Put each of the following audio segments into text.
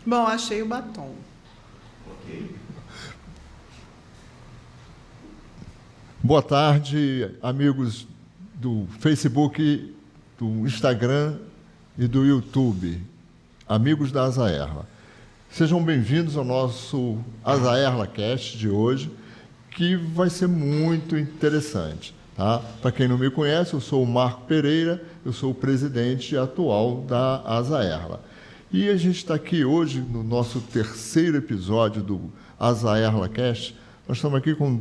Bom, achei o batom. Ok. Boa tarde, amigos do Facebook, do Instagram e do YouTube, amigos da Asa Erla. Sejam bem-vindos ao nosso Asa Erla Cast de hoje, que vai ser muito interessante. Tá? Para quem não me conhece, eu sou o Marco Pereira, eu sou o presidente atual da Asa Erla. E a gente está aqui hoje no nosso terceiro episódio do Asa Erla Cast. Nós estamos aqui com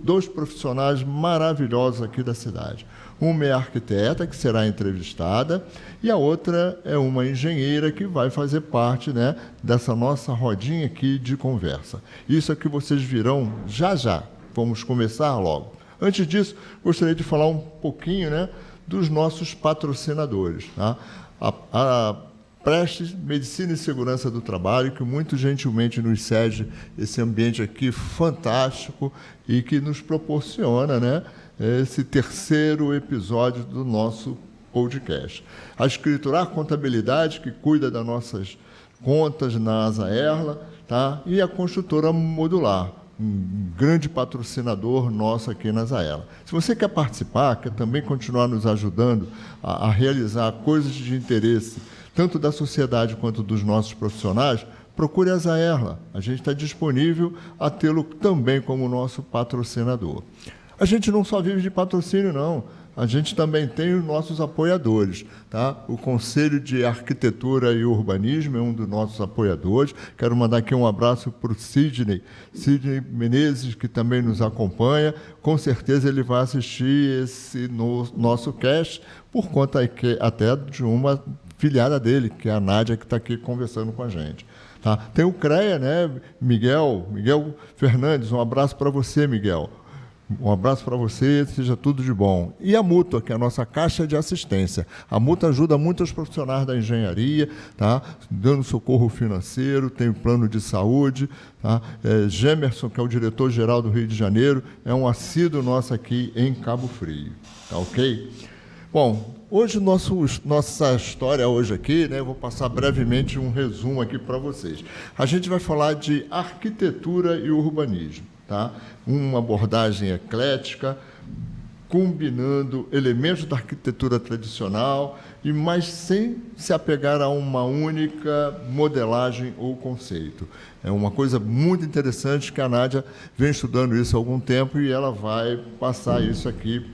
dois profissionais maravilhosos aqui da cidade. Uma é a arquiteta, que será entrevistada, e a outra é uma engenheira que vai fazer parte, né, dessa nossa rodinha aqui de conversa. Isso é que vocês virão já já. Vamos começar logo. Antes disso, gostaria de falar um pouquinho, né, dos nossos patrocinadores. Tá? A Prestes Medicina e Segurança do Trabalho, que muito gentilmente nos cede esse ambiente aqui fantástico e que nos proporciona, né, esse terceiro episódio do nosso podcast. A Escriturar Contabilidade, que cuida das nossas contas na Asa Erla, tá? E a Construtora Modular, um grande patrocinador nosso aqui na Asa Erla. Se você quer participar, quer também continuar nos ajudando a realizar coisas de interesse tanto da sociedade quanto dos nossos profissionais, procure a Asa Erla. A gente está disponível a tê-lo também como nosso patrocinador. A gente não só vive de patrocínio, não. A gente também tem os nossos apoiadores. Tá? O Conselho de Arquitetura e Urbanismo é um dos nossos apoiadores. Quero mandar aqui um abraço para o Sidney Menezes, que também nos acompanha. Com certeza ele vai assistir esse nosso cast, por conta até de uma filiada dele, que é a Nádia, que está aqui conversando com a gente. Tá? Tem o CREA, né? Miguel Fernandes, um abraço para você, Miguel. Um abraço para você, seja tudo de bom. E a Mútua, que é a nossa caixa de assistência. A Mútua ajuda muito os profissionais da engenharia, tá? Dando socorro financeiro, tem o plano de saúde. Tá? Gemerson, que é o diretor-geral do Rio de Janeiro, é um assíduo nosso aqui em Cabo Frio. Tá ok? Bom, hoje nossa história hoje aqui, né, eu vou passar brevemente um resumo aqui para vocês. A gente vai falar de arquitetura e urbanismo, tá? Uma abordagem eclética, combinando elementos da arquitetura tradicional, mas sem se apegar a uma única modelagem ou conceito. É uma coisa muito interessante que a Nádia vem estudando isso há algum tempo e ela vai passar isso aqui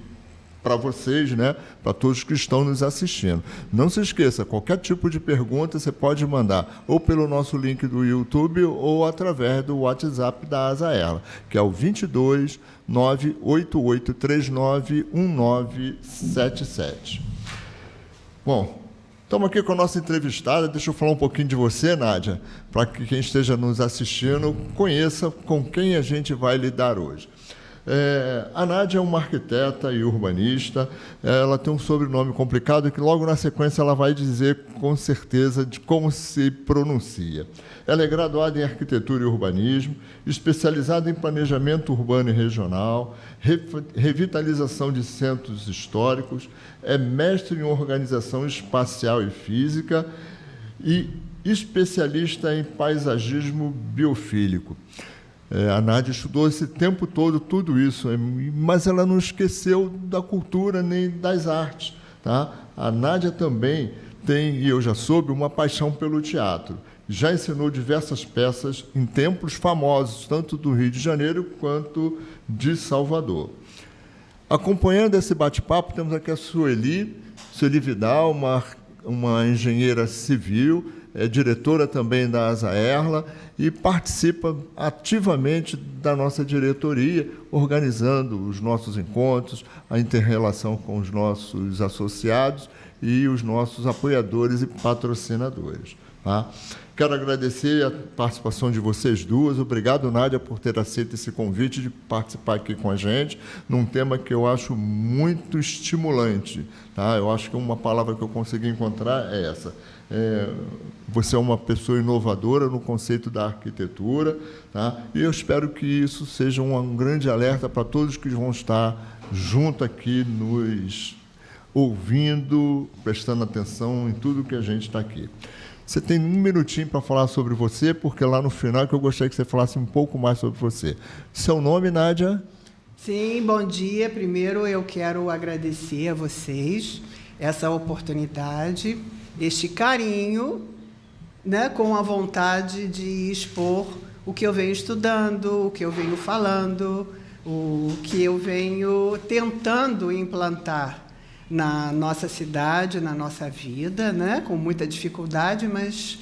para vocês, né, para todos que estão nos assistindo. Não se esqueça, qualquer tipo de pergunta você pode mandar ou pelo nosso link do YouTube ou através do WhatsApp da Asa Erla, que é o 22 98839 1977. Bom, estamos aqui com a nossa entrevistada. Deixa eu falar um pouquinho de você, Nádia, para que quem esteja nos assistindo conheça com quem a gente vai lidar hoje. A Nádia é uma arquiteta e urbanista. Ela tem um sobrenome complicado que logo na sequência ela vai dizer com certeza de como se pronuncia. Ela é graduada em arquitetura e urbanismo, especializada em planejamento urbano e regional, revitalização de centros históricos, é mestre em organização espacial e física e especialista em paisagismo biofílico. A Nádia estudou esse tempo todo tudo isso, mas ela não esqueceu da cultura nem das artes. Tá? A Nádia também tem, e eu já soube, uma paixão pelo teatro. Já ensinou diversas peças em templos famosos, tanto do Rio de Janeiro quanto de Salvador. Acompanhando esse bate-papo, temos aqui a Sueli Vidal, uma engenheira civil, é diretora também da Asa Erla e participa ativamente da nossa diretoria, organizando os nossos encontros, a inter-relação com os nossos associados e os nossos apoiadores e patrocinadores. Tá? Quero agradecer a participação de vocês duas. Obrigado, Nádia, por ter aceito esse convite de participar aqui com a gente, num tema que eu acho muito estimulante. Tá? Eu acho que uma palavra que eu consegui encontrar é essa. Você é uma pessoa inovadora no conceito da arquitetura, tá? E eu espero que isso seja um grande alerta para todos que vão estar junto aqui nos ouvindo, prestando atenção em tudo que a gente está aqui. Você tem 1 minutinho para falar sobre você, porque lá no final é que eu gostaria que você falasse um pouco mais sobre você. Seu nome, Nádia? Sim, bom dia. Primeiro eu quero agradecer a vocês essa oportunidade, este carinho, né, com a vontade de expor o que eu venho estudando, o que eu venho falando, o que eu venho tentando implantar na nossa cidade, na nossa vida, né, com muita dificuldade, mas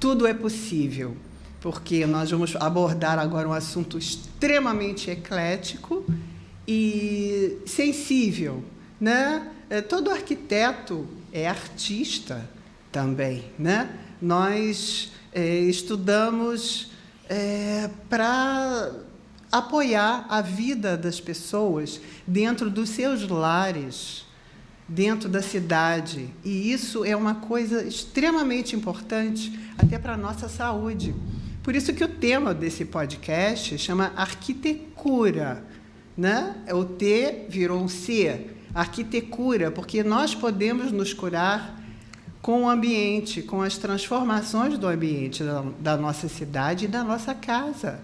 tudo é possível, porque nós vamos abordar agora um assunto extremamente eclético e sensível, né? Todo arquiteto é artista também, né? Nós estudamos para apoiar a vida das pessoas dentro dos seus lares, dentro da cidade. E isso é uma coisa extremamente importante até para a nossa saúde. Por isso que o tema desse podcast chama Arquitecura, né? O T virou um C, Arquitecura, porque nós podemos nos curar com o ambiente, com as transformações do ambiente da nossa cidade e da nossa casa,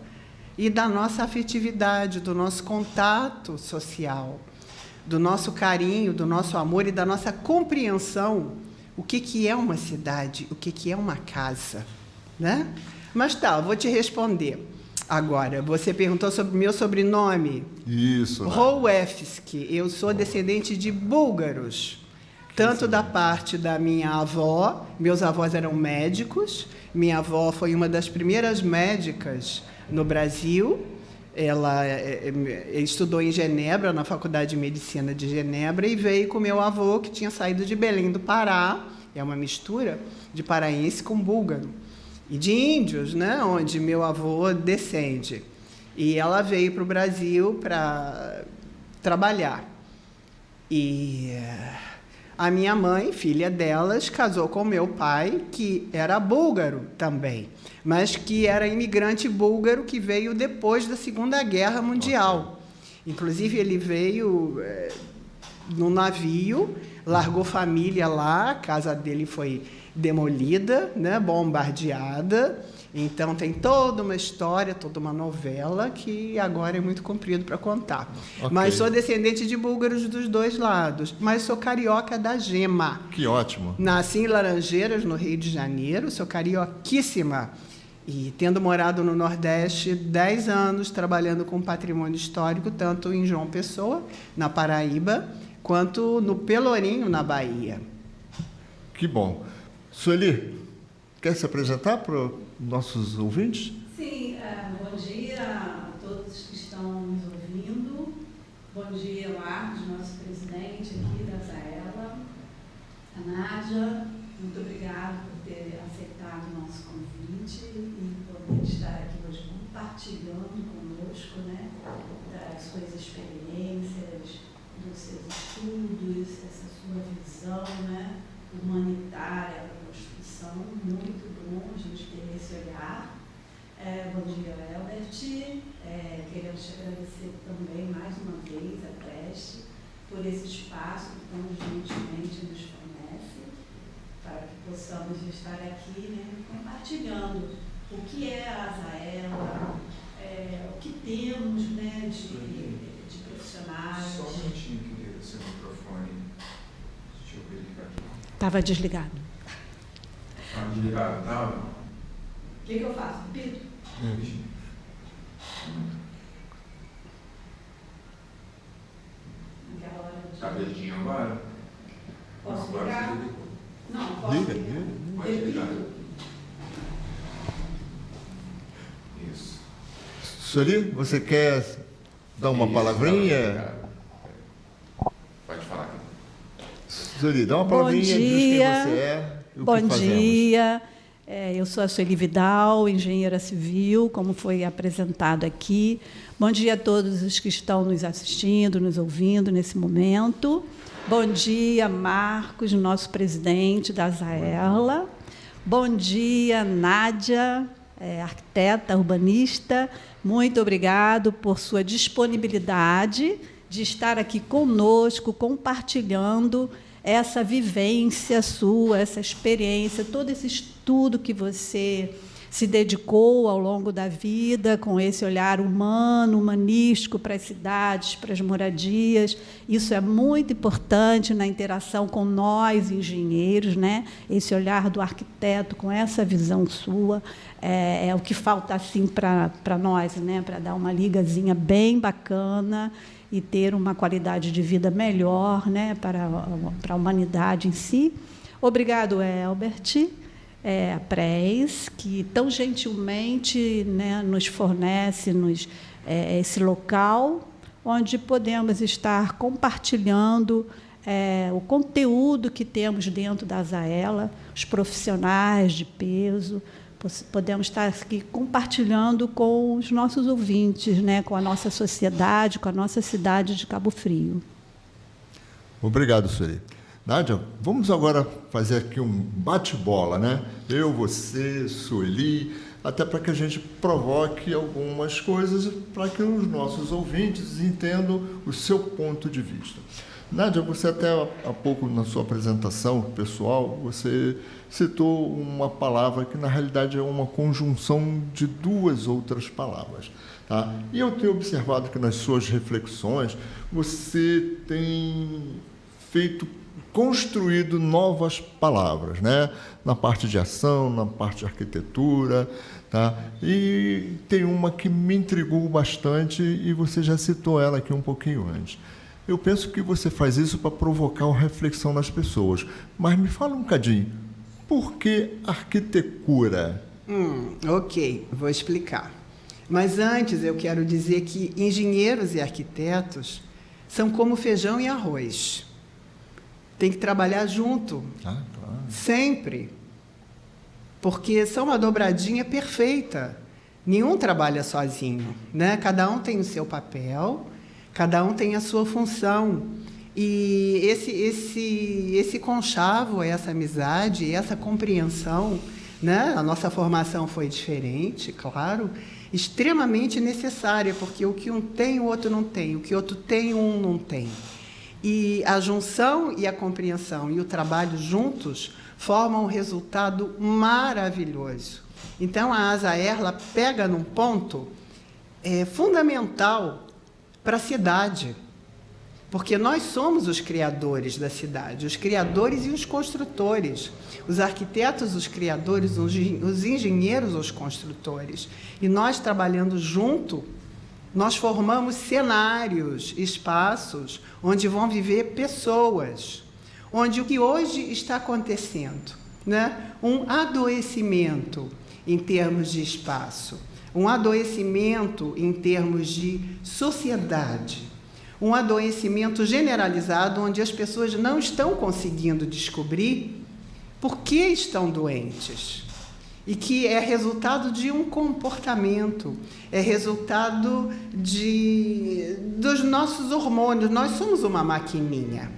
e da nossa afetividade, do nosso contato social, do nosso carinho, do nosso amor e da nossa compreensão, o que é uma cidade, o que é uma casa, né? Mas tá, eu vou te responder agora. Você perguntou sobre o meu sobrenome. Isso. Rouevski. Eu sou descendente de búlgaros, tanto da parte da minha avó, meus avós eram médicos, minha avó foi uma das primeiras médicas no Brasil. Ela estudou em Genebra, na Faculdade de Medicina de Genebra, e veio com meu avô, que tinha saído de Belém do Pará, é uma mistura de paraense com búlgaro, e de índios, né, onde meu avô descende. E ela veio para o Brasil para trabalhar. E a minha mãe, filha delas, casou com meu pai, que era búlgaro também, mas que era imigrante búlgaro que veio depois da Segunda Guerra Mundial. Inclusive, ele veio no navio, largou família lá, a casa dele foi demolida, né, bombardeada. Então, tem toda uma história, toda uma novela que agora é muito comprido para contar. Okay. Mas sou descendente de búlgaros dos dois lados, mas sou carioca da gema. Que ótimo. Nasci em Laranjeiras, no Rio de Janeiro, sou carioquíssima. E tendo morado no Nordeste 10 anos, trabalhando com patrimônio histórico, tanto em João Pessoa, na Paraíba, quanto no Pelourinho, na Bahia. Que bom. Sueli, quer se apresentar para os nossos ouvintes? Sim, bom dia a todos que estão nos ouvindo. Bom dia, Marcos, nosso presidente aqui da Zaela. A Nádia, muito obrigada por ter aceitado o nosso convite e poder estar aqui hoje compartilhando conosco, né, das suas experiências, dos seus estudos, essa sua visão, né, humanitária para a construção. Muito bom a gente ter esse olhar. Bom dia, Elbert. Queremos te agradecer também mais uma vez a Preste por esse espaço que tão gentilmente nos fornece, para que possamos estar aqui, né, compartilhando o que é a Zaela, o que temos, né, de profissionais. Só um minutinho, querida, seu microfone. Deixa eu verificar aqui. Estava desligado. Estava desligado, tá? O que eu faço? Repito. Naquela hora de... Está verdinho agora? Posso Agora ligar? você desligou. Não, posso Liga, ligar. liga. Pode ligar. Isso. Sueli, você quer dar uma Isso, palavrinha? Pode falar. Sueli, dá uma palavrinha, diz quem você é e o Bom que fazemos. dia. Eu sou a Sueli Vidal, engenheira civil, como foi apresentado aqui. Bom dia a todos os que estão nos assistindo, nos ouvindo nesse momento. Bom dia, Marcos, nosso presidente da Zaela. Bom dia, Nádia, arquiteta, urbanista. Muito obrigado por sua disponibilidade de estar aqui conosco, compartilhando essa vivência sua, essa experiência, todo esse estudo que você se dedicou ao longo da vida, com esse olhar humano, humanístico para as cidades, para as moradias. Isso é muito importante na interação com nós, engenheiros, né? Esse olhar do arquiteto com essa visão sua é o que falta assim para nós, né? Para dar uma ligazinha bem bacana e ter uma qualidade de vida melhor, né? Para a humanidade em si. Obrigado, Elbert. A PRES, que tão gentilmente, né, nos fornece esse local onde podemos estar compartilhando o conteúdo que temos dentro da Azaela, os profissionais de peso, podemos estar aqui compartilhando com os nossos ouvintes, né, com a nossa sociedade, com a nossa cidade de Cabo Frio. Obrigado, Sueli. Nádia, vamos agora fazer aqui um bate-bola, né? Eu, você, Sueli, até para que a gente provoque algumas coisas para que os nossos ouvintes entendam o seu ponto de vista. Nádia, você até há pouco na sua apresentação pessoal, você citou uma palavra que na realidade é uma conjunção de duas outras palavras. Tá? E eu tenho observado que nas suas reflexões você tem construído novas palavras, né? Na parte de ação, na parte de arquitetura, tá? E tem uma que me intrigou bastante e você já citou ela aqui um pouquinho antes. Eu penso que você faz isso para provocar uma reflexão nas pessoas, mas me fala um bocadinho, por que arquitetura? Ok, vou explicar. Mas antes eu quero dizer que engenheiros e arquitetos são como feijão e arroz. Tem que trabalhar junto, Claro. sempre, porque são uma dobradinha perfeita. Nenhum trabalha sozinho, né? Cada um tem o seu papel, cada um tem a sua função. E esse conchavo, essa amizade, essa compreensão, né? A nossa formação foi diferente, claro, extremamente necessária, porque o que um tem, o outro não tem, o que o outro tem, um não tem. E a junção e a compreensão e o trabalho juntos formam um resultado maravilhoso. Então, a Azaela pega num ponto fundamental para a cidade, porque nós somos os criadores da cidade, os criadores e os construtores, os arquitetos, os criadores, os engenheiros, os construtores. E nós, trabalhando junto, nós formamos cenários, espaços, onde vão viver pessoas, onde o que hoje está acontecendo, né? Um adoecimento em termos de espaço, um adoecimento em termos de sociedade, um adoecimento generalizado, onde as pessoas não estão conseguindo descobrir por que estão doentes. E que é resultado de um comportamento, é resultado dos nossos hormônios. Nós somos uma maquininha,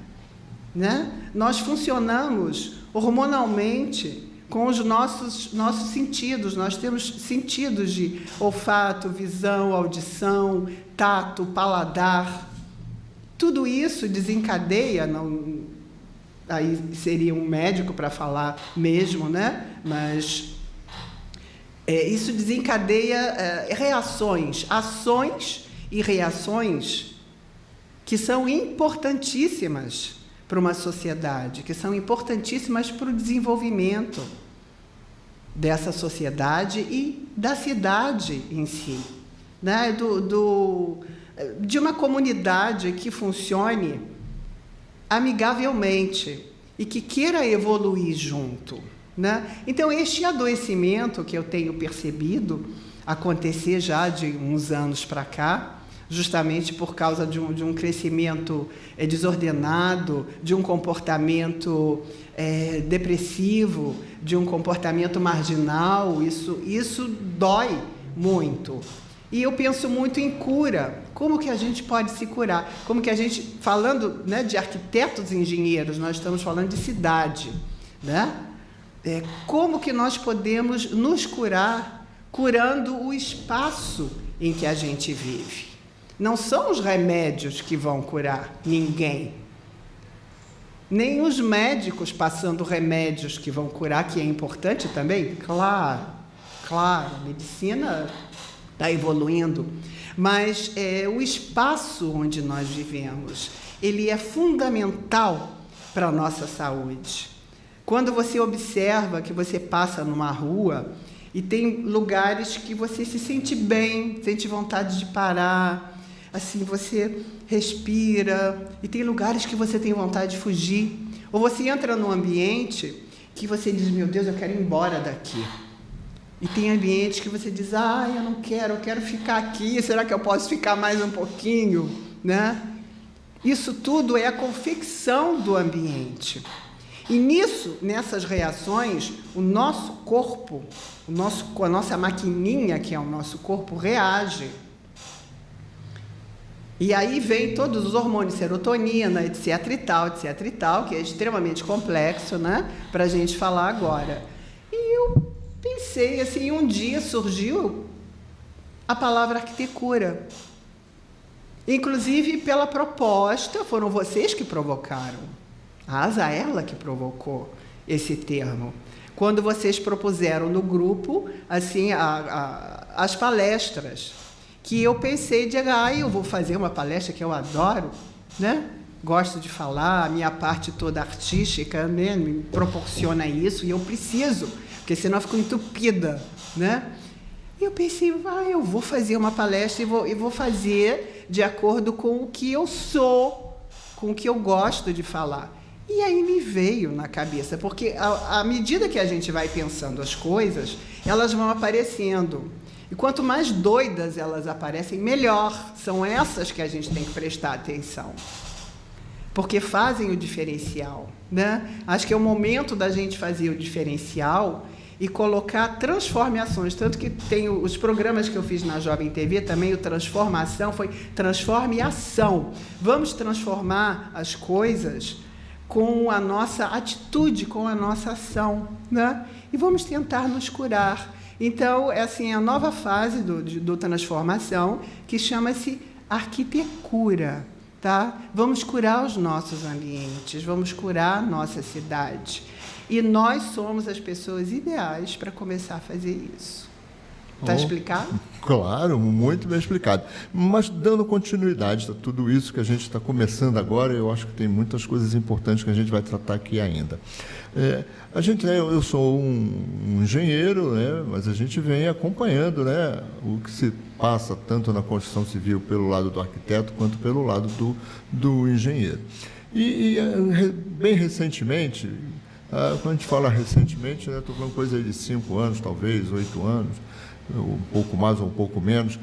né? Nós funcionamos hormonalmente com os nossos sentidos. Nós temos sentidos de olfato, visão, audição, tato, paladar. Tudo isso desencadeia, aí seria um médico para falar mesmo, né? Mas isso desencadeia reações, ações e reações que são importantíssimas para uma sociedade, que são importantíssimas para o desenvolvimento dessa sociedade e da cidade em si, né? De uma comunidade que funcione amigavelmente e que queira evoluir junto, né? Então, este adoecimento que eu tenho percebido acontecer já de uns anos para cá, justamente por causa de um crescimento desordenado, de um comportamento depressivo, de um comportamento marginal, isso dói muito. E eu penso muito em cura. Como que a gente pode se curar? Como que a gente, falando, né, de arquitetos e engenheiros, nós estamos falando de cidade, né? Como que nós podemos nos curar curando o espaço em que a gente vive? Não são os remédios que vão curar ninguém. nem os médicos passando remédios que vão curar, que é importante também, claro, a medicina está evoluindo, mas o espaço onde nós vivemos, ele é fundamental para a nossa saúde. Quando você observa que você passa numa rua e tem lugares que você se sente bem, sente vontade de parar, assim, você respira, e tem lugares que você tem vontade de fugir, ou você entra num ambiente que você diz, meu Deus, eu quero ir embora daqui. E tem ambientes que você diz, eu não quero, eu quero ficar aqui, será que eu posso ficar mais um pouquinho? Né? Isso tudo é a confecção do ambiente. E nessas reações, o nosso corpo, a nossa maquininha, que é o nosso corpo, reage. E aí vem todos os hormônios, serotonina, etc e tal, que é extremamente complexo, né, para a gente falar agora. E eu pensei, assim, um dia surgiu a palavra arquitetura. Inclusive, pela proposta, foram vocês que provocaram. A Azaela que provocou esse termo. Quando vocês propuseram no grupo, assim, as palestras, que eu pensei, eu vou fazer uma palestra que eu adoro, né? Gosto de falar, a minha parte toda artística, né, me proporciona isso, e eu preciso, porque senão eu fico entupida, né? E eu pensei, eu vou fazer uma palestra e vou fazer de acordo com o que eu sou, com o que eu gosto de falar. E aí me veio na cabeça, porque à medida que a gente vai pensando as coisas, elas vão aparecendo. E quanto mais doidas elas aparecem, melhor. São essas que a gente tem que prestar atenção. Porque fazem o diferencial, né? Acho que é o momento da gente fazer o diferencial e colocar transformações. Tanto que tem os programas que eu fiz na Jovem TV, também o Transformação, foi Transforme Ação. Vamos transformar as coisas com a nossa atitude, com a nossa ação, né? E vamos tentar nos curar. Então, assim, a nova fase do Transformação, que chama-se arquitetura, tá? Vamos curar os nossos ambientes, vamos curar a nossa cidade. E nós somos as pessoas ideais para começar a fazer isso. Está explicado? Claro, muito bem explicado. Mas dando continuidade a tudo isso que a gente está começando agora, eu acho que tem muitas coisas importantes que a gente vai tratar aqui ainda. Eu sou um engenheiro, né, mas a gente vem acompanhando, né, o que se passa tanto na construção civil pelo lado do arquiteto quanto pelo lado do engenheiro. Bem recentemente, quando a gente fala recentemente, estou falando coisa de 5 anos, talvez, 8 anos, um pouco mais ou um pouco menos,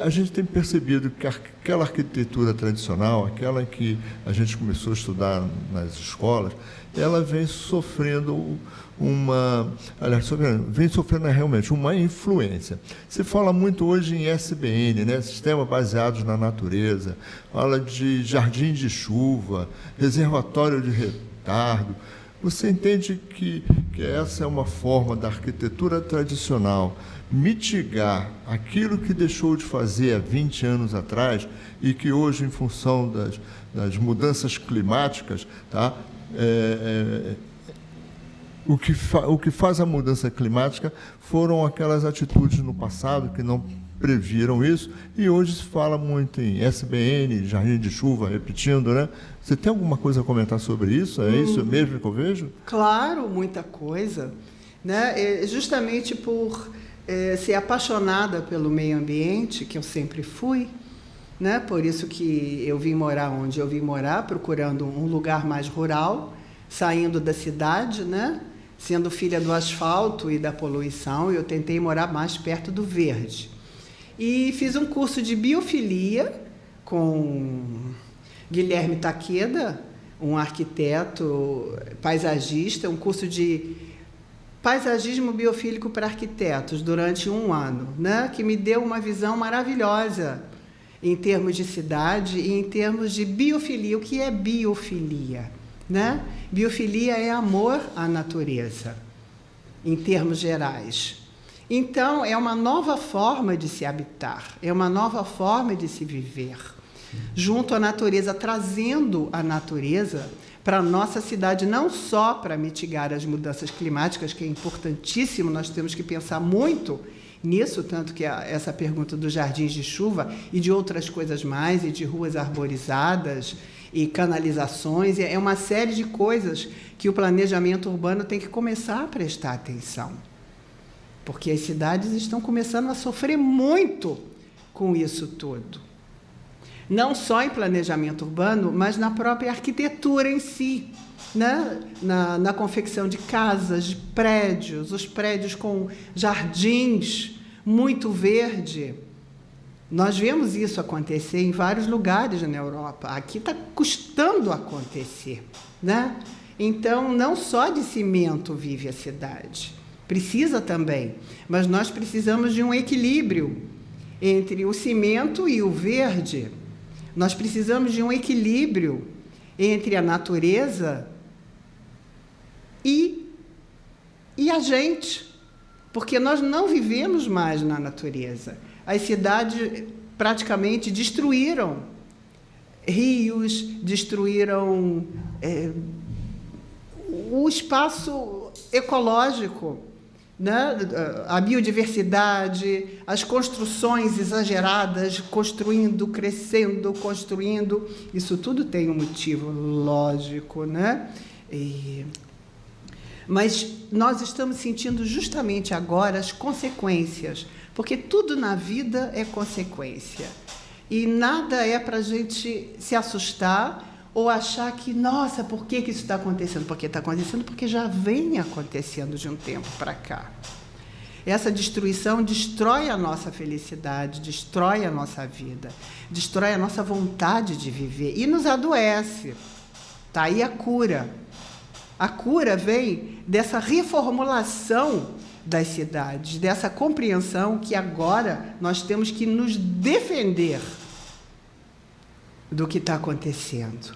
a gente tem percebido que aquela arquitetura tradicional, aquela que a gente começou a estudar nas escolas, ela vem sofrendo realmente uma influência. Se fala muito hoje em SBN, né, Sistemas Baseados na Natureza, fala de jardim de chuva, reservatório de retardo. Você entende que essa é uma forma da arquitetura tradicional mitigar aquilo que deixou de fazer há 20 anos atrás e que hoje, em função das mudanças climáticas, tá, o que faz a mudança climática foram aquelas atitudes no passado que não previram isso, e hoje se fala muito em SBN, jardim de chuva, repetindo, né? Você tem alguma coisa a comentar sobre isso? É isso mesmo que eu vejo? Claro, muita coisa, né? Justamente por ser apaixonada pelo meio ambiente, que eu sempre fui, né? Por isso que eu vim morar onde eu vim morar, procurando um lugar mais rural, saindo da cidade, né? Sendo filha do asfalto e da poluição, eu tentei morar mais perto do verde. E fiz um curso de biofilia com Guilherme Takeda, um arquiteto paisagista, um curso de paisagismo biofílico para arquitetos durante 1 ano, né? Que me deu uma visão maravilhosa em termos de cidade e em termos de biofilia. O que é biofilia? Né? Biofilia é amor à natureza, em termos gerais. Então, é uma nova forma de se habitar, é uma nova forma de se viver, junto à natureza, trazendo a natureza para a nossa cidade, não só para mitigar as mudanças climáticas, que é importantíssimo, nós temos que pensar muito nisso, tanto que essa pergunta dos jardins de chuva e de outras coisas mais, e de ruas arborizadas e canalizações, é uma série de coisas que o planejamento urbano tem que começar a prestar atenção. Porque as cidades estão começando a sofrer muito com isso tudo. Não só em planejamento urbano, mas na própria arquitetura em si, né? Na confecção de casas, de prédios, os prédios com jardins, muito verde. Nós vemos isso acontecer em vários lugares na Europa. Aqui está custando acontecer, né? Então, não só de cimento vive a cidade, precisa também, mas nós precisamos de um equilíbrio entre o cimento e o verde. Nós precisamos de um equilíbrio entre a natureza e a gente, porque nós não vivemos mais na natureza. As cidades praticamente destruíram rios, destruíram o espaço ecológico, né? A biodiversidade, as construções exageradas, construindo, crescendo, construindo. Isso tudo tem um motivo lógico, né? Mas nós estamos sentindo justamente agora as consequências, porque tudo na vida é consequência. E nada é para a gente se assustar ou achar que, nossa, por que isso está acontecendo? Porque está acontecendo porque já vem acontecendo de um tempo para cá. Essa destruição destrói a nossa felicidade, destrói a nossa vida, destrói a nossa vontade de viver e nos adoece. Está aí a cura. A cura vem dessa reformulação das cidades, dessa compreensão que agora nós temos que nos defender do que está acontecendo.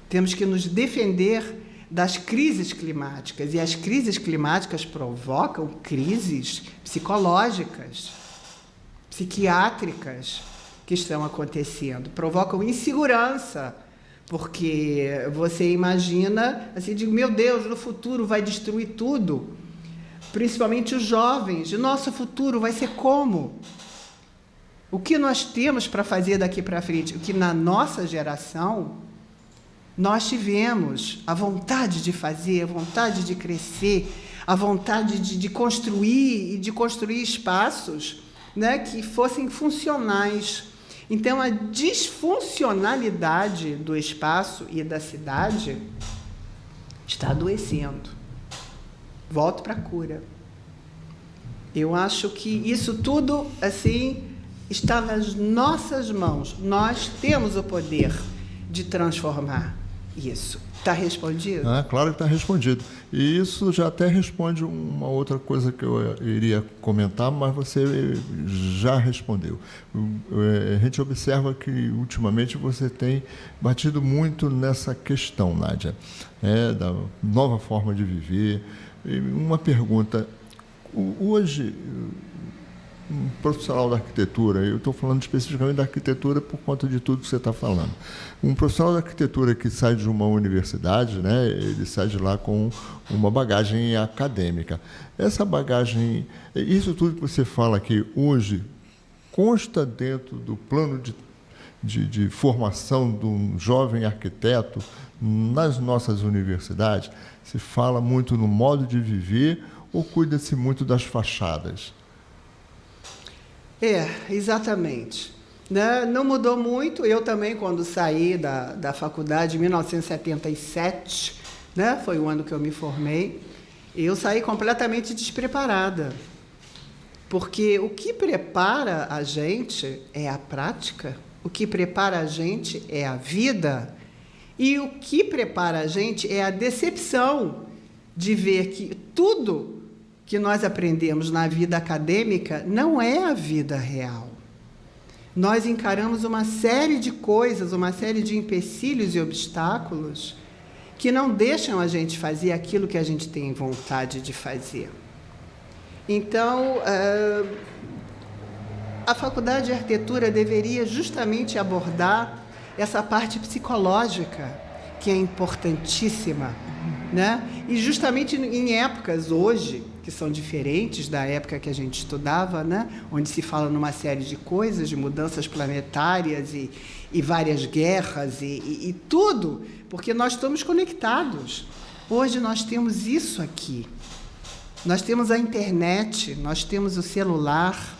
Temos que nos defender das crises climáticas, e as crises climáticas provocam crises psicológicas, psiquiátricas que estão acontecendo, provocam insegurança, porque você imagina, assim, digo, meu Deus, no futuro vai destruir tudo, principalmente os jovens, o nosso futuro vai ser como? O que nós temos para fazer daqui para frente? O que na nossa geração nós tivemos a vontade de fazer, a vontade de crescer, a vontade de construir e de construir espaços, né, que fossem funcionais. Então, a disfuncionalidade do espaço e da cidade está adoecendo. Volto para a cura. Eu acho que isso tudo, assim, está nas nossas mãos. Nós temos o poder de transformar isso. Está respondido? Claro que está respondido. E isso já até responde uma outra coisa que eu iria comentar, mas você já respondeu. A gente observa que, ultimamente, você tem batido muito nessa questão, Nádia, da nova forma de viver. E uma pergunta. Hoje, um profissional da arquitetura, eu estou falando especificamente da arquitetura por conta de tudo que você está falando. Um profissional da arquitetura que sai de uma universidade, né, ele sai de lá com uma bagagem acadêmica. Essa bagagem, isso tudo que você fala aqui hoje, consta dentro do plano de formação de um jovem arquiteto nas nossas universidades? Se fala muito no modo de viver ou cuida-se muito das fachadas? Exatamente. Não mudou muito. Eu também, quando saí da faculdade em 1977, né, foi o ano que eu me formei, eu saí completamente despreparada. Porque o que prepara a gente é a prática, o que prepara a gente é a vida, e o que prepara a gente é a decepção de ver que tudo que nós aprendemos na vida acadêmica não é a vida real. Nós encaramos uma série de coisas, uma série de empecilhos e obstáculos que não deixam a gente fazer aquilo que a gente tem vontade de fazer. Então, a Faculdade de Arquitetura deveria justamente abordar essa parte psicológica, que é importantíssima, né? E justamente em épocas hoje, que são diferentes da época que a gente estudava, né? Onde se fala numa série de coisas, de mudanças planetárias e várias guerras e tudo, porque nós estamos conectados. Hoje nós temos isso aqui. Nós temos a internet, nós temos o celular,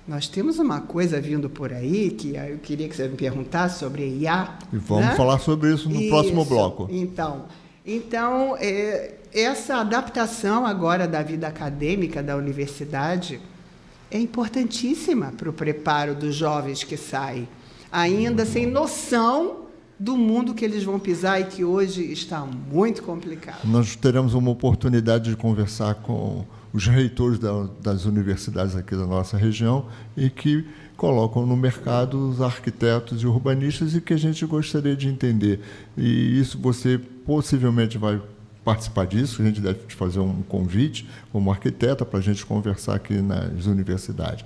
nós temos uma coisa vindo por aí que eu queria que você me perguntasse sobre IA. E vamos, né, falar sobre isso no próximo bloco. Então essa adaptação agora da vida acadêmica da universidade é importantíssima para o preparo dos jovens que saem, ainda sem noção do mundo que eles vão pisar e que hoje está muito complicado. Nós teremos uma oportunidade de conversar com os reitores das universidades aqui da nossa região e que colocam no mercado os arquitetos e urbanistas e que a gente gostaria de entender. E isso você possivelmente vai participar disso, a gente deve te fazer um convite como arquiteta para a gente conversar aqui nas universidades.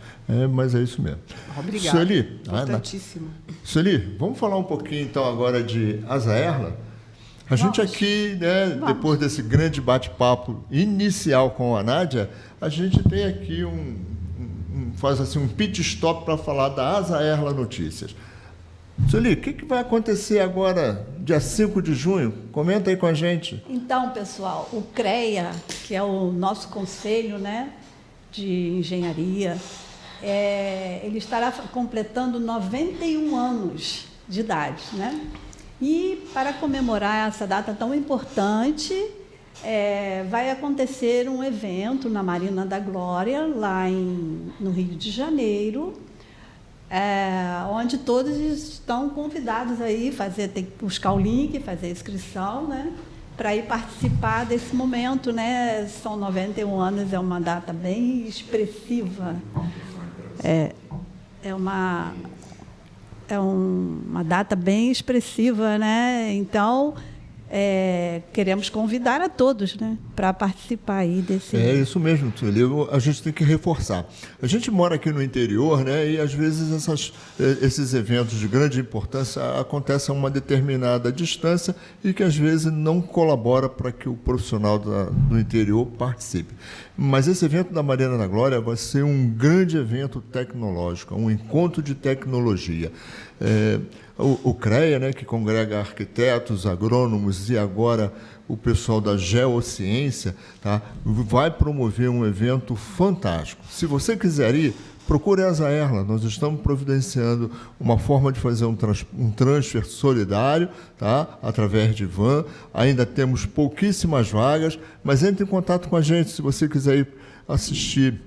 Mas é isso mesmo. Obrigada. Sueli, importantíssimo. Sueli, vamos falar um pouquinho então agora de Azaerla? A gente aqui, né, depois desse grande bate-papo inicial com a Nádia, a gente tem aqui faz assim um pit stop para falar da Azaerla Notícias. Sueli, o que vai acontecer agora, dia 5 de junho? Comenta aí com a gente. Então, pessoal, o CREA, que é o nosso conselho, né, de engenharia, ele estará completando 91 anos de idade, né? E para comemorar essa data tão importante, vai acontecer um evento na Marina da Glória, lá no Rio de Janeiro, onde todos estão convidados aí, tem que buscar o link, fazer a inscrição, né, para ir participar desse momento, né? São 91 anos, é uma data bem expressiva. É uma data bem expressiva, né? Então, queremos convidar a todos, né, para participar aí desse... É isso mesmo, Sueli, a gente tem que reforçar. A gente mora aqui no interior, né, e às vezes esses eventos de grande importância acontecem a uma determinada distância e que às vezes não colabora para que o profissional do interior participe. Mas esse evento da Marina da Glória vai ser um grande evento tecnológico, um encontro de tecnologia. O CREA, né, que congrega arquitetos, agrônomos e agora o pessoal da geociência, tá, vai promover um evento fantástico. Se você quiser ir, procure a Azaerla. Nós estamos providenciando uma forma de fazer um transfer solidário, tá, através de van. Ainda temos pouquíssimas vagas, mas entre em contato com a gente se você quiser ir assistir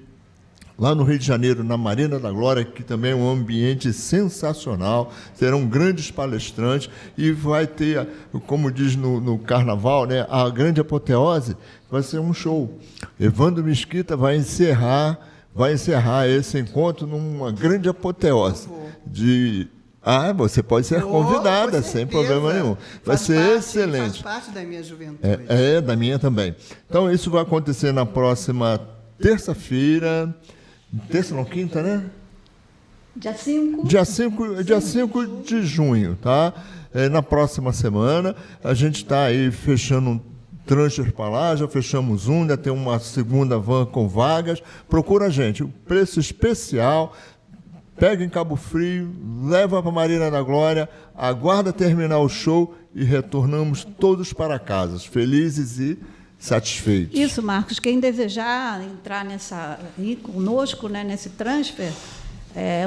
lá no Rio de Janeiro, na Marina da Glória, que também é um ambiente sensacional, terão grandes palestrantes e vai ter, como diz no Carnaval, né, a grande apoteose vai ser um show. Evandro Mesquita vai encerrar esse encontro numa grande apoteose você pode ser convidada, sem problema nenhum. Vai ser excelente. Faz parte da minha juventude. Da minha também. Então, isso vai acontecer na próxima terça-feira. Terça não, quinta, né? Dia 5. Dia 5 de junho, tá? Na próxima semana. A gente está aí fechando um transfer para lá, já fechamos ainda tem uma segunda van com vagas. Procura a gente. O preço especial. Pega em Cabo Frio, leva para a Marina da Glória, aguarda terminar o show e retornamos todos para casa, felizes e satisfeitos. Isso, Marcos. Quem desejar ir conosco, né, nesse transfer,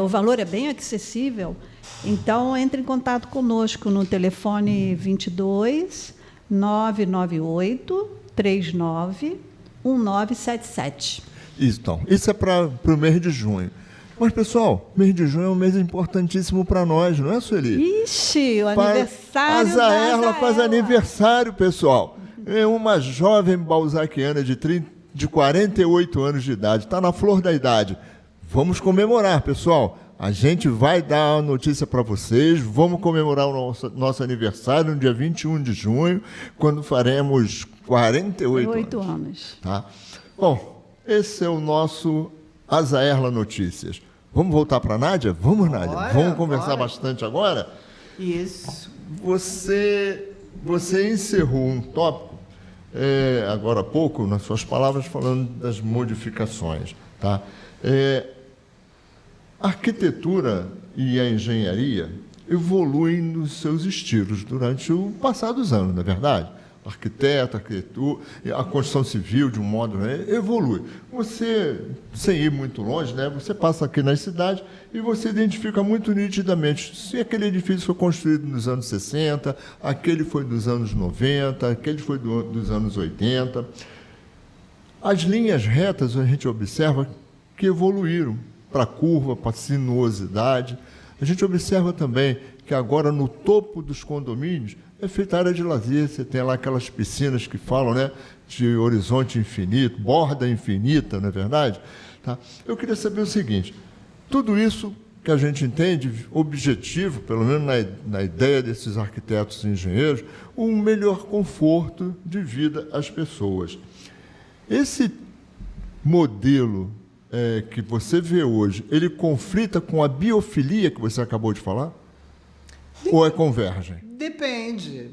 o valor é bem acessível. Então, entre em contato conosco no telefone 22 998 39 1977. Então, isso é para o mês de junho. Mas, pessoal, mês de junho é um mês importantíssimo para nós, não é, Sueli? Ixi, o aniversário da Azaerla faz aniversário, pessoal. É uma jovem balzaquiana de 48 anos de idade, está na flor da idade. Vamos comemorar, pessoal. A gente vai dar a notícia para vocês, vamos comemorar o nosso aniversário no dia 21 de junho, quando faremos 48 anos. Tá? Bom, esse é o nosso Azaerla Notícias. Vamos voltar para a Nádia? Vamos, Nádia? Vamos conversar bastante agora? Isso. Você você encerrou um tópico, agora há pouco, nas suas palavras, falando das modificações. Tá? A arquitetura e a engenharia evoluem nos seus estilos durante o passar dos anos, não é verdade? Arquiteto, arquitetura, a construção civil, de um modo, né, evolui. Você, sem ir muito longe, né, você passa aqui nas cidades e você identifica muito nitidamente se aquele edifício foi construído nos anos 60, aquele foi dos anos 90, aquele foi dos anos 80. As linhas retas a gente observa que evoluíram para a curva, para a sinuosidade. A gente observa também que agora no topo dos condomínios é feita área de lazer, você tem lá aquelas piscinas que falam, né, de horizonte infinito, borda infinita, não é verdade? Tá? Eu queria saber o seguinte, tudo isso que a gente entende, objetivo, pelo menos na ideia desses arquitetos e engenheiros, um melhor conforto de vida às pessoas. Esse modelo que você vê hoje, ele conflita com a biofilia que você acabou de falar? Ou convergem?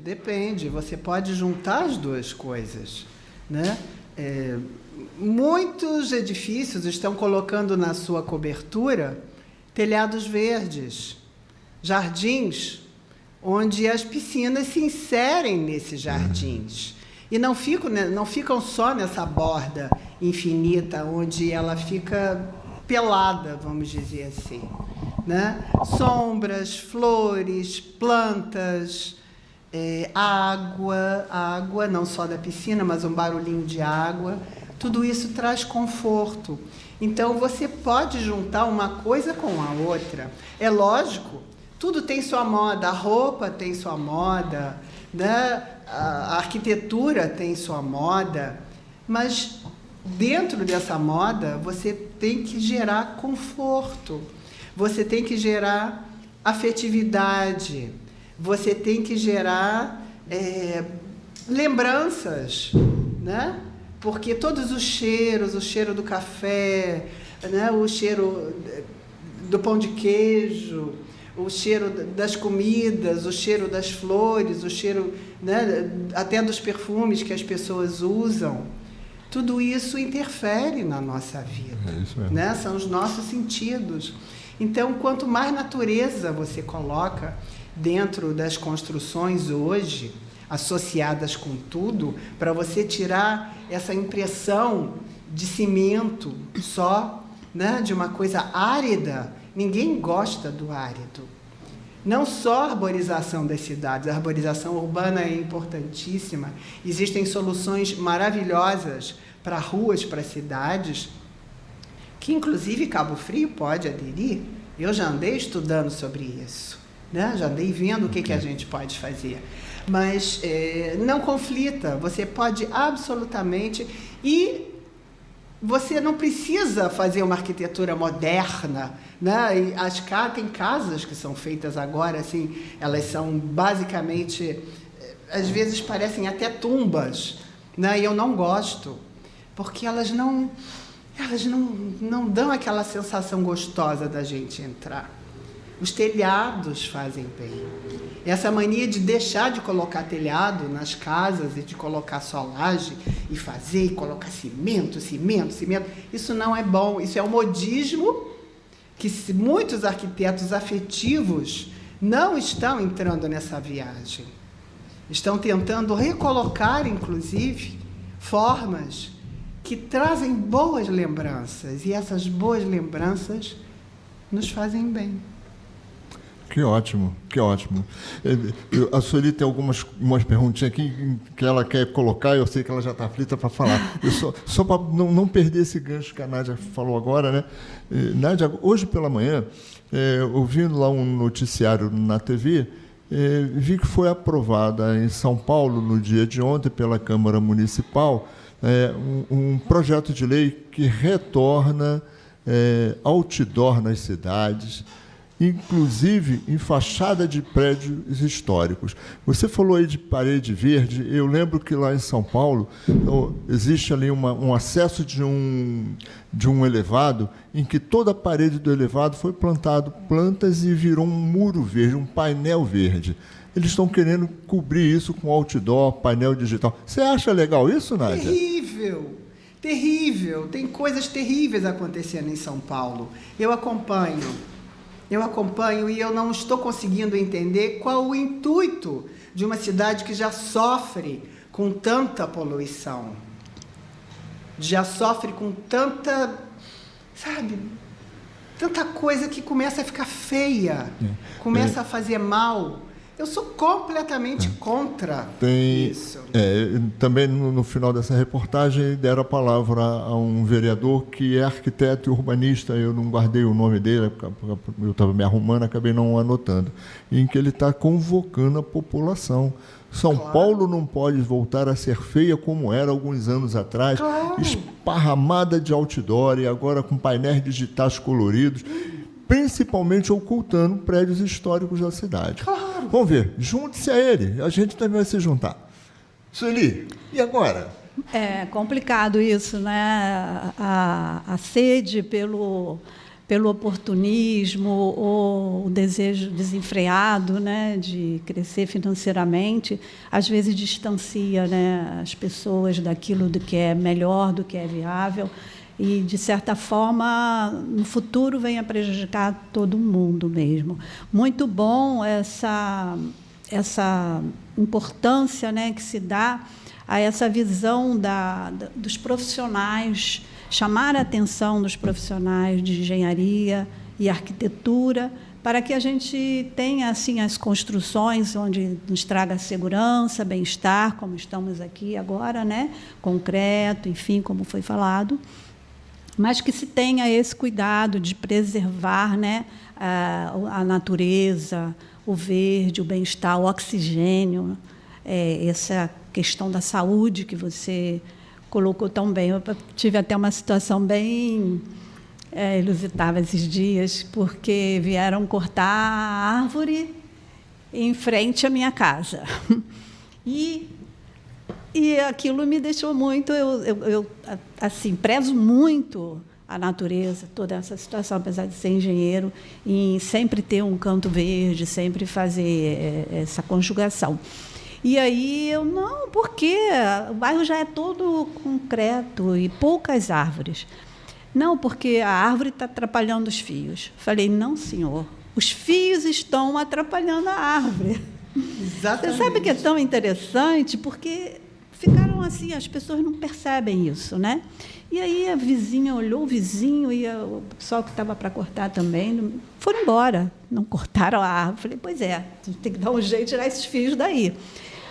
Depende. Você pode juntar as duas coisas, né? Muitos edifícios estão colocando na sua cobertura telhados verdes, jardins, onde as piscinas se inserem nesses jardins. E não ficam só nessa borda infinita, onde ela fica pelada, vamos dizer assim. Né? Sombras, flores, plantas, água, não só da piscina, mas um barulhinho de água. Tudo isso traz conforto. Então, você pode juntar uma coisa com a outra. É lógico, tudo tem sua moda, a roupa tem sua moda, né? A arquitetura tem sua moda, mas dentro dessa moda, você tem que gerar conforto. Você tem que gerar afetividade, você tem que gerar lembranças, né? Porque todos os cheiros, o cheiro do café, né? O cheiro do pão de queijo, o cheiro das comidas, o cheiro das flores, o cheiro, né? Até dos perfumes que as pessoas usam, tudo isso interfere na nossa vida, né? São os nossos sentidos. Então, quanto mais natureza você coloca dentro das construções hoje, associadas com tudo, para você tirar essa impressão de cimento só, né, de uma coisa árida, ninguém gosta do árido. Não só a arborização das cidades, a arborização urbana é importantíssima, existem soluções maravilhosas para ruas, para cidades, que inclusive Cabo Frio pode aderir. Eu já andei estudando sobre isso, né? Já andei vendo o que a gente pode fazer. Mas não conflita, você pode absolutamente... E você não precisa fazer uma arquitetura moderna, né? E tem casas que são feitas agora, assim, elas são basicamente... Às vezes parecem até tumbas, né? E eu não gosto, porque elas não dão aquela sensação gostosa da gente entrar. Os telhados fazem bem. Essa mania de deixar de colocar telhado nas casas e de colocar só laje e colocar cimento, isso não é bom. Isso é um modismo que muitos arquitetos afetivos não estão entrando nessa viagem. Estão tentando recolocar, inclusive, formas que trazem boas lembranças, e essas boas lembranças nos fazem bem. Que ótimo, que ótimo. A Sueli tem umas perguntinhas aqui que ela quer colocar, eu sei que ela já está aflita para falar. Só para não perder esse gancho que a Nádia falou agora, né? Nádia, hoje pela manhã, ouvindo lá um noticiário na TV, vi que foi aprovada em São Paulo, no dia de ontem, pela Câmara Municipal, um projeto de lei que retorna outdoor nas cidades, inclusive em fachada de prédios históricos. Você falou aí de parede verde, eu lembro que lá em São Paulo existe ali um acesso de um elevado, em que toda a parede do elevado foi plantado plantas e virou um muro verde, um painel verde. eles estão querendo cobrir isso com outdoor, painel digital. Você acha legal isso, Nádia? Terrível, terrível. Tem coisas terríveis acontecendo em São Paulo. Eu acompanho e eu não estou conseguindo entender qual o intuito de uma cidade que já sofre com tanta poluição, já sofre com tanta, sabe, tanta coisa que começa a ficar feia, começa a fazer mal. Eu sou completamente contra isso. Também no final dessa reportagem deram a palavra a um vereador que é arquiteto e urbanista, eu não guardei o nome dele, eu estava me arrumando, acabei não anotando, em que ele está convocando a população. São Paulo não pode voltar a ser feia como era alguns anos atrás, esparramada de outdoor e agora com painéis digitais coloridos, principalmente ocultando prédios históricos da cidade. Claro. Vamos ver, junte-se a ele, a gente também vai se juntar. Sueli, e agora? É complicado isso, né? A sede pelo oportunismo ou o desejo desenfreado, né, de crescer financeiramente, às vezes distancia, né, as pessoas daquilo do que é melhor, do que é viável. E, de certa forma, no futuro vem a prejudicar todo mundo mesmo. Muito bom essa importância, né, que se dá a essa visão dos profissionais, chamar a atenção dos profissionais de engenharia e arquitetura, para que a gente tenha assim, as construções onde nos traga segurança, bem-estar, como estamos aqui agora, né, concreto, enfim, como foi falado, mas que se tenha esse cuidado de preservar, né, a natureza, o verde, o bem-estar, o oxigênio, essa questão da saúde que você colocou tão bem. Eu tive até uma situação bem inusitada esses dias, porque vieram cortar a árvore em frente à minha casa. E aquilo me deixou muito... Eu assim, prezo muito a natureza, toda essa situação, apesar de ser engenheiro, em sempre ter um canto verde, sempre fazer essa conjugação. E aí não, porque o bairro já é todo concreto e poucas árvores. Não, porque a árvore está atrapalhando os fios. Falei, não, senhor, os fios estão atrapalhando a árvore. Exatamente. Você sabe que é tão interessante, porque ficaram assim, as pessoas não percebem isso, né? E aí a vizinha olhou, o vizinho e o pessoal que estava para cortar também, foram embora, não cortaram a árvore. Falei, pois é, a gente tem que dar um jeito de tirar esses fios daí.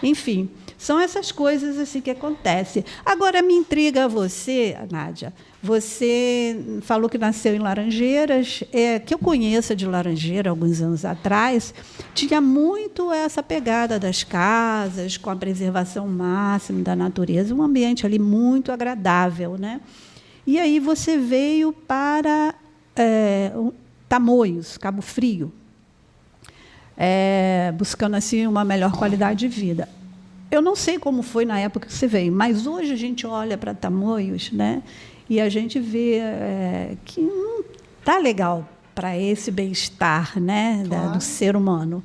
Enfim, são essas coisas assim que acontecem. Agora, me intriga você, Nádia, você falou que nasceu em Laranjeiras, que eu conheço de Laranjeira, alguns anos atrás, tinha muito essa pegada das casas, com a preservação máxima da natureza, um ambiente ali muito agradável, né? E aí você veio para Tamoios, Cabo Frio, buscando assim uma melhor qualidade de vida. Eu não sei como foi na época que você veio, mas hoje a gente olha para Tamoios, né, e a gente vê que não está legal para esse bem-estar, né, Claro. do ser humano.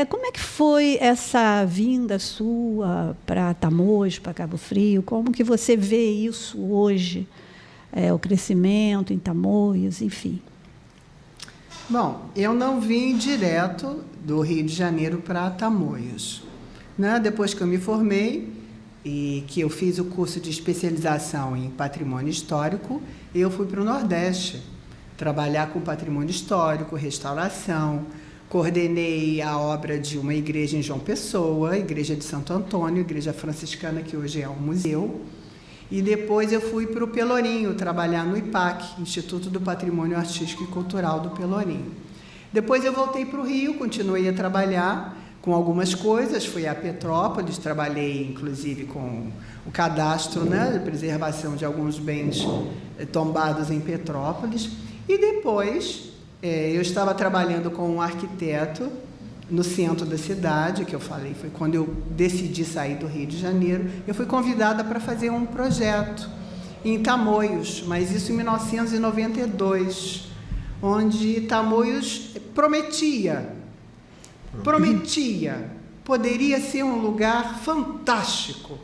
Como é que foi essa vinda sua para Tamoios, para Cabo Frio? Como que você vê isso hoje? O crescimento em Tamoios, enfim. Bom, eu não vim direto do Rio de Janeiro para Tamoios, né? Depois que eu me formei e que eu fiz o curso de especialização em patrimônio histórico, eu fui para o Nordeste trabalhar com patrimônio histórico, restauração, coordenei a obra de uma igreja em João Pessoa, a Igreja de Santo Antônio, igreja franciscana que hoje é um museu, e depois eu fui para o Pelourinho trabalhar no IPAC, Instituto do Patrimônio Artístico e Cultural do Pelourinho. Depois eu voltei para o Rio, continuei a trabalhar com algumas coisas, fui a Petrópolis, trabalhei inclusive com o cadastro, né, de preservação de alguns bens tombados em Petrópolis, e depois eu estava trabalhando com um arquiteto no centro da cidade, que eu falei, foi quando eu decidi sair do Rio de Janeiro, eu fui convidada para fazer um projeto em Tamoios, mas isso em 1992, onde Tamoios prometia poderia ser um lugar fantástico,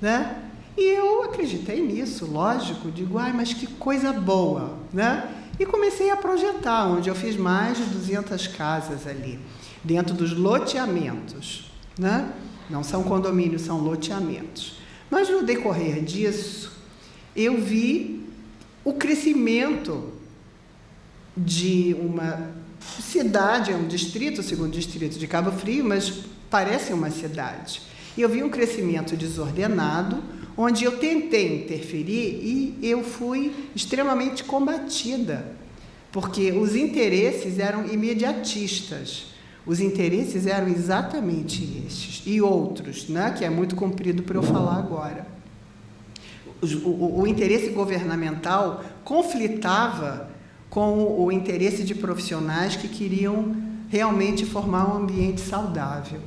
né? E eu acreditei nisso, lógico, digo, mas que coisa boa, né? E comecei a projetar, onde eu fiz mais de 200 casas ali, dentro dos loteamentos, né? Não são condomínios, são loteamentos. Mas no decorrer disso, eu vi o crescimento de uma cidade, é um distrito, o segundo distrito de Cabo Frio, mas parece uma cidade. E eu vi um crescimento desordenado, onde eu tentei interferir e eu fui extremamente combatida, porque os interesses eram imediatistas. Os interesses eram exatamente estes e outros, né, que é muito comprido para eu falar agora. O interesse governamental conflitava com o interesse de profissionais que queriam realmente formar um ambiente saudável.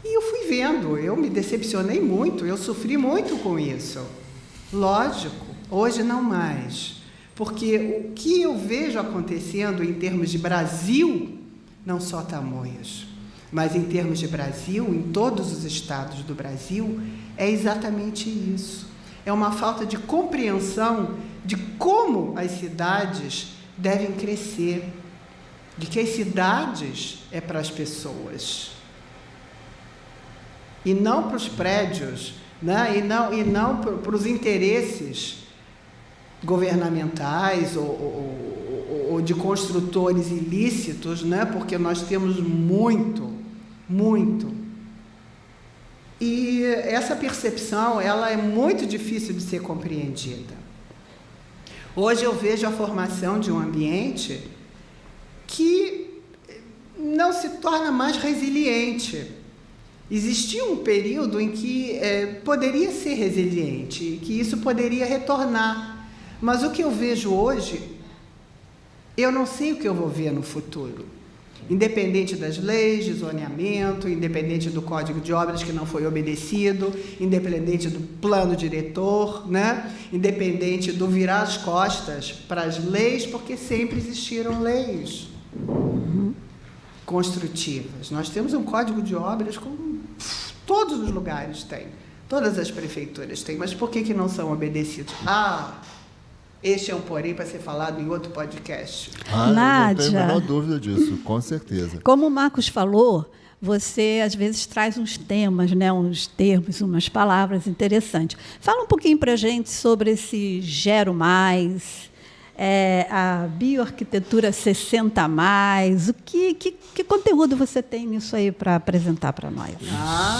E eu fui vendo, eu me decepcionei muito, eu sofri muito com isso. Lógico, hoje não mais, porque o que eu vejo acontecendo em termos de Brasil, não só Tamoios, mas em termos de Brasil, em todos os estados do Brasil, é exatamente isso. É uma falta de compreensão de como as cidades devem crescer, de que as cidades é para as pessoas, e não para os prédios, né? e não para os interesses governamentais ou de construtores ilícitos, né? Porque nós temos muito. E essa percepção, ela é muito difícil de ser compreendida. Hoje eu vejo a formação de um ambiente que não se torna mais resiliente. Existia um período em que poderia ser resiliente, que isso poderia retornar. Mas o que eu vejo hoje, eu não sei o que eu vou ver no futuro. Independente das leis de zoneamento, independente do Código de Obras que não foi obedecido, independente do plano diretor, né? Independente do virar as costas para as leis, porque sempre existiram leis construtivas. Nós temos um Código de Obras como todos os lugares têm, todas as prefeituras têm, mas por que não são obedecidos? Este é um porém para ser falado em outro podcast. Nádia, não tenho a menor dúvida disso, com certeza. Como o Marcos falou, você às vezes traz uns temas, né, uns termos, umas palavras interessantes. Fala um pouquinho para a gente sobre esse Gero Mais, a bioarquitetura 60+, que conteúdo você tem nisso aí para apresentar para nós?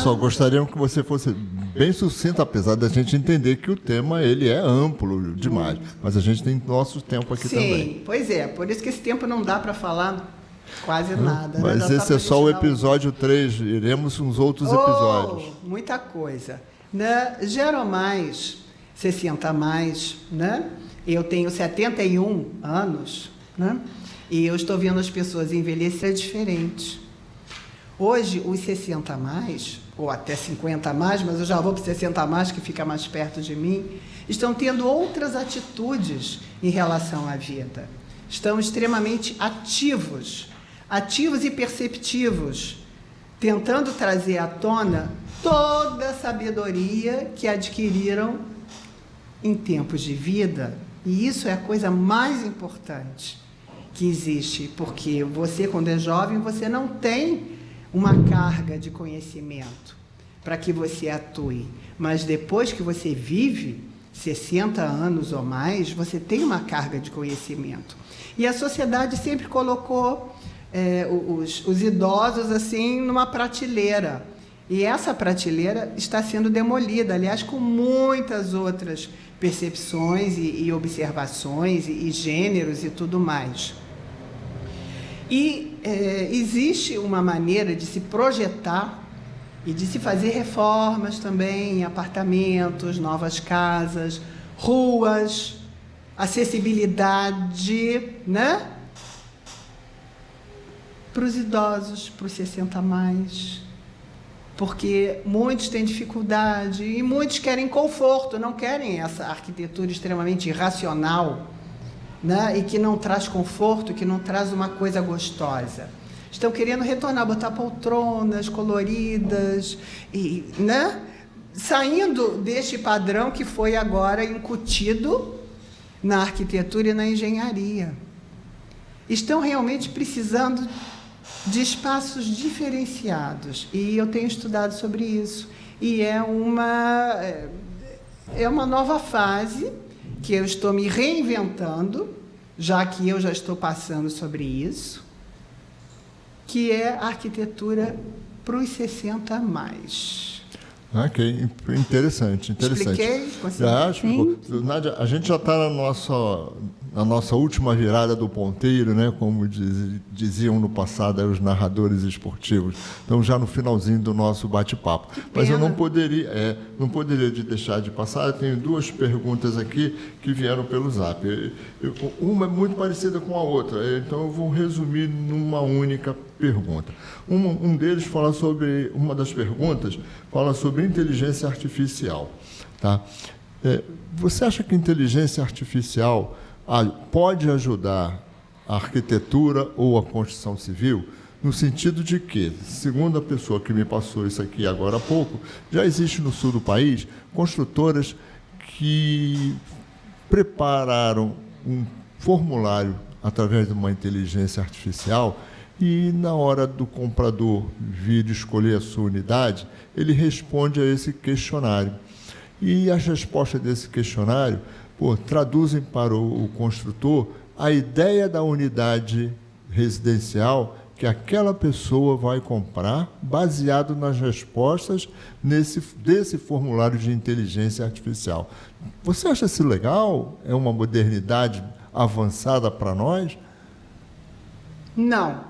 Só gostaríamos que você fosse bem sucinto, apesar da gente entender que o tema ele é amplo demais, mas a gente tem nosso tempo aqui também. Sim, pois é, por isso que esse tempo não dá para falar quase nada. Mas né? esse é só o episódio 3, iremos uns outros episódios. Muita coisa. Né? Gero Mais, 60+, né? Eu tenho 71 anos, né? E eu estou vendo as pessoas envelhecer diferente. Hoje, os 60+, ou até 50+, mas eu já vou para 60+, que fica mais perto de mim, estão tendo outras atitudes em relação à vida. Estão extremamente ativos e perceptivos, tentando trazer à tona toda a sabedoria que adquiriram em tempos de vida. E isso é a coisa mais importante que existe, porque você, quando é jovem, você não tem uma carga de conhecimento para que você atue. Mas depois que você vive 60 anos ou mais, você tem uma carga de conhecimento. E a sociedade sempre colocou os idosos assim numa prateleira. E essa prateleira está sendo demolida, aliás, com muitas outras percepções e observações e gêneros e tudo mais. E existe uma maneira de se projetar e de se fazer reformas também em apartamentos, novas casas, ruas, acessibilidade, né? Para os idosos, para os 60+. Porque muitos têm dificuldade e muitos querem conforto, não querem essa arquitetura extremamente irracional, né? E que não traz conforto, que não traz uma coisa gostosa. estão querendo retornar, botar poltronas coloridas, e, né? Saindo deste padrão que foi agora incutido na arquitetura e na engenharia. Estão realmente precisando de espaços diferenciados, e eu tenho estudado sobre isso. E é uma nova fase que eu estou me reinventando, já que eu já estou passando sobre isso, que é a arquitetura para os 60 a mais. Ok, interessante. Expliquei? Já, Nádia, a gente já está na nossa última virada do ponteiro, né? Como diziam no passado os narradores esportivos. Estamos já no finalzinho do nosso bate-papo. Mas eu não poderia deixar de passar. Eu tenho duas perguntas aqui que vieram pelo Zap. Uma é muito parecida com a outra, então eu vou resumir numa única pergunta. Um deles fala sobre, uma das perguntas fala sobre inteligência artificial. Tá? Você acha que inteligência artificial pode ajudar a arquitetura ou a construção civil? No sentido de que, segundo a pessoa que me passou isso aqui agora há pouco, já existe no sul do país construtoras que prepararam um formulário através de uma inteligência artificial e, na hora do comprador vir escolher a sua unidade, ele responde a esse questionário. E as respostas desse questionário traduzem para o construtor a ideia da unidade residencial que aquela pessoa vai comprar, baseado nas respostas desse formulário de inteligência artificial. Você acha isso legal? É uma modernidade avançada para nós? Não.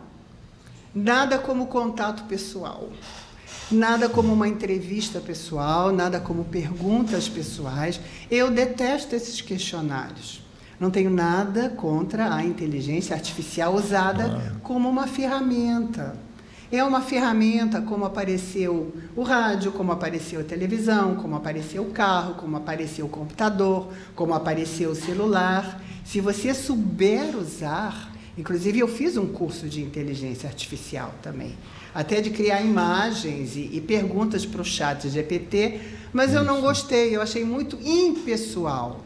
Nada como contato pessoal. Nada como uma entrevista pessoal, nada como perguntas pessoais. Eu detesto esses questionários. Não tenho nada contra a inteligência artificial usada como uma ferramenta. É uma ferramenta como apareceu o rádio, como apareceu a televisão, como apareceu o carro, como apareceu o computador, como apareceu o celular. Se você souber usar, inclusive eu fiz um curso de inteligência artificial também, até de criar imagens e perguntas para o chat GPT, mas eu não gostei, eu achei muito impessoal.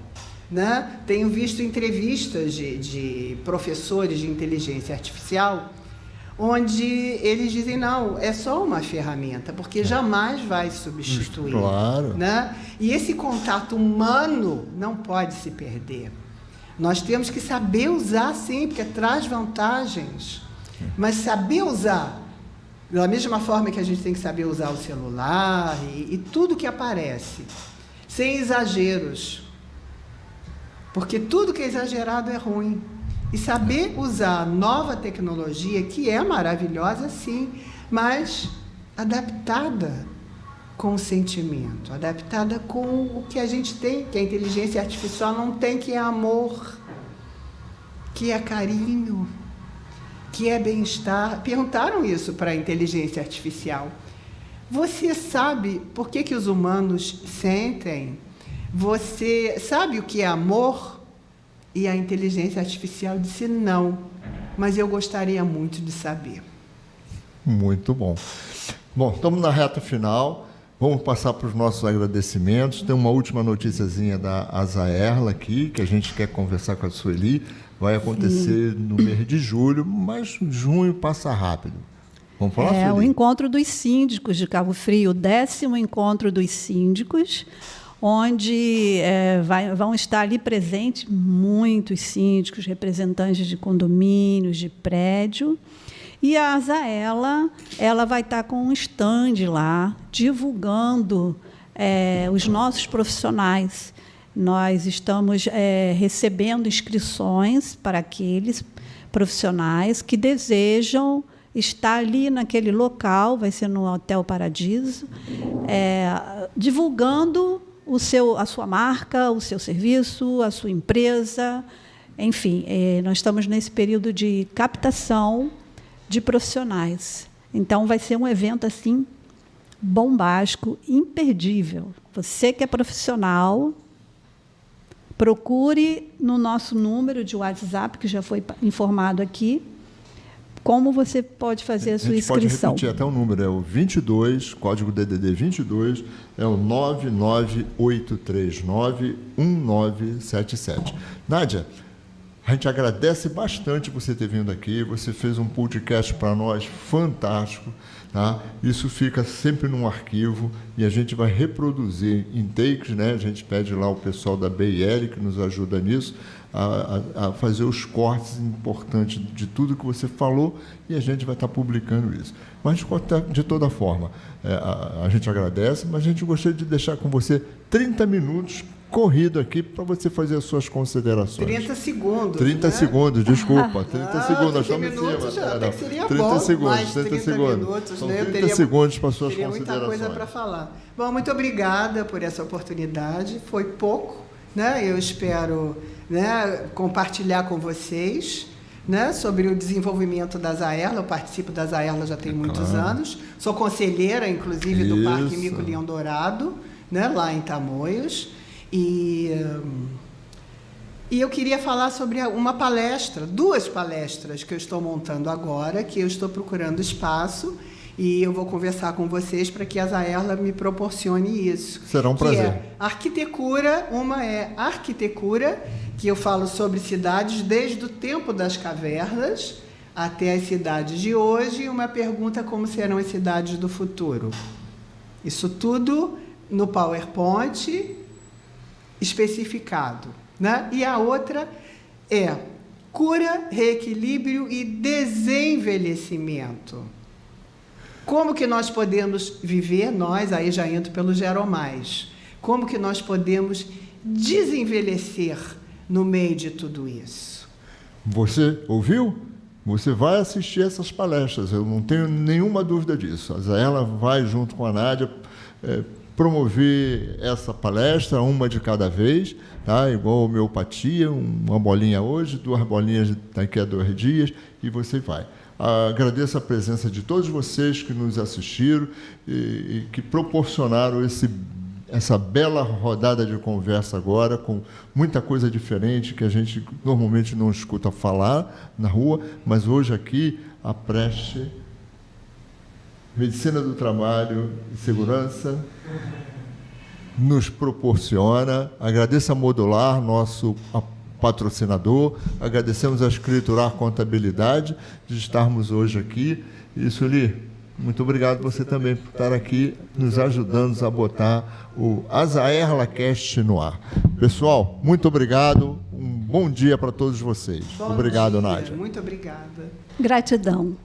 Né? Tenho visto entrevistas de professores de inteligência artificial, onde eles dizem, não, é só uma ferramenta, porque jamais vai substituir. Claro. Né? E esse contato humano não pode se perder. Nós temos que saber usar, sim, porque traz vantagens, mas saber usar, da mesma forma que a gente tem que saber usar o celular e tudo que aparece, sem exageros, porque tudo que é exagerado é ruim. E saber usar a nova tecnologia, que é maravilhosa, sim, mas adaptada com o sentimento, adaptada com o que a gente tem, que a inteligência artificial não tem, que é amor, que é carinho, que é bem-estar. Perguntaram isso para a inteligência artificial. Você sabe por que os humanos sentem? Você sabe o que é amor? E a inteligência artificial disse não, mas eu gostaria muito de saber. Muito bom. Bom, estamos na reta final. Vamos passar para os nossos agradecimentos. Tem uma última noticiazinha da Azaerla aqui, que a gente quer conversar com a Sueli. Vai acontecer no mês de julho, mas junho passa rápido. Vamos falar, Sueli? O encontro dos síndicos de Cabo Frio, o 10º encontro dos síndicos, onde vão estar ali presentes muitos síndicos, representantes de condomínios, de prédio. E a Azaerla, ela vai estar com um stand lá, divulgando os nossos profissionais. Nós estamos recebendo inscrições para aqueles profissionais que desejam estar ali naquele local, vai ser no Hotel Paradiso, divulgando a sua marca, o seu serviço, a sua empresa. Enfim, nós estamos nesse período de captação de profissionais. Então, vai ser um evento assim bombástico, imperdível. Você que é profissional, procure no nosso número de WhatsApp, que já foi informado aqui, como você pode fazer a sua inscrição. Pode repetir até o número, é o 22, código DDD 22, é o 998391977. Nádia, a gente agradece bastante você ter vindo aqui, você fez um podcast para nós fantástico, tá? Isso fica sempre num arquivo e a gente vai reproduzir em takes, né? A gente pede lá o pessoal da BIL que nos ajuda nisso, a fazer os cortes importantes de tudo que você falou e a gente vai estar publicando isso. Mas, de toda forma, a gente agradece, mas a gente gostaria de deixar com você 30 minutos corrido aqui para você fazer as suas considerações. 30 segundos. 30 né? segundos, desculpa. 30 segundos, nós 30 estamos em minutos cima. já, até que seria 30 bom, segundos, mais 30 segundos. Minutos, São né? 30 segundos para suas teria considerações. muita coisa para falar. Bom, muito obrigada por essa oportunidade. Foi pouco, né? Eu espero, né, compartilhar com vocês, né, sobre o desenvolvimento da Zaerla. Eu participo da Zaerla já tem muitos anos. Sou conselheira, inclusive, do Parque Mico Leão Dourado, né, lá em Tamoios. E eu queria falar sobre uma palestra, 2 palestras que eu estou montando agora, que eu estou procurando espaço e eu vou conversar com vocês para que a Zaerla me proporcione isso. Será um prazer. É arquitetura, uma é arquitetura, que eu falo sobre cidades desde o tempo das cavernas até as cidades de hoje, e uma pergunta: como serão as cidades do futuro? Isso tudo no PowerPoint especificado, né? E a outra é cura, reequilíbrio e desenvelhecimento. Como que nós podemos viver, nós, aí já entro pelo Geromais, como que nós podemos desenvelhecer no meio de tudo isso? Você ouviu? Você vai assistir essas palestras, eu não tenho nenhuma dúvida disso. A Zaerla vai, junto com a Nádia, promover essa palestra, uma de cada vez, tá? Igual homeopatia, uma bolinha hoje, 2 bolinhas daqui a 2 dias, e você vai. Agradeço a presença de todos vocês que nos assistiram e que proporcionaram essa bela rodada de conversa agora, com muita coisa diferente que a gente normalmente não escuta falar na rua, mas hoje aqui a Preste Medicina do Trabalho e Segurança nos proporciona. Agradeço a Modular, nosso patrocinador, agradecemos a Escriturar Contabilidade de estarmos hoje aqui. E, Sueli, muito obrigado você também por estar aqui nos ajudando a botar o Zaerla Cast no ar. Pessoal, muito obrigado, um bom dia para todos vocês. Obrigado, Nádia. Muito obrigada. Gratidão.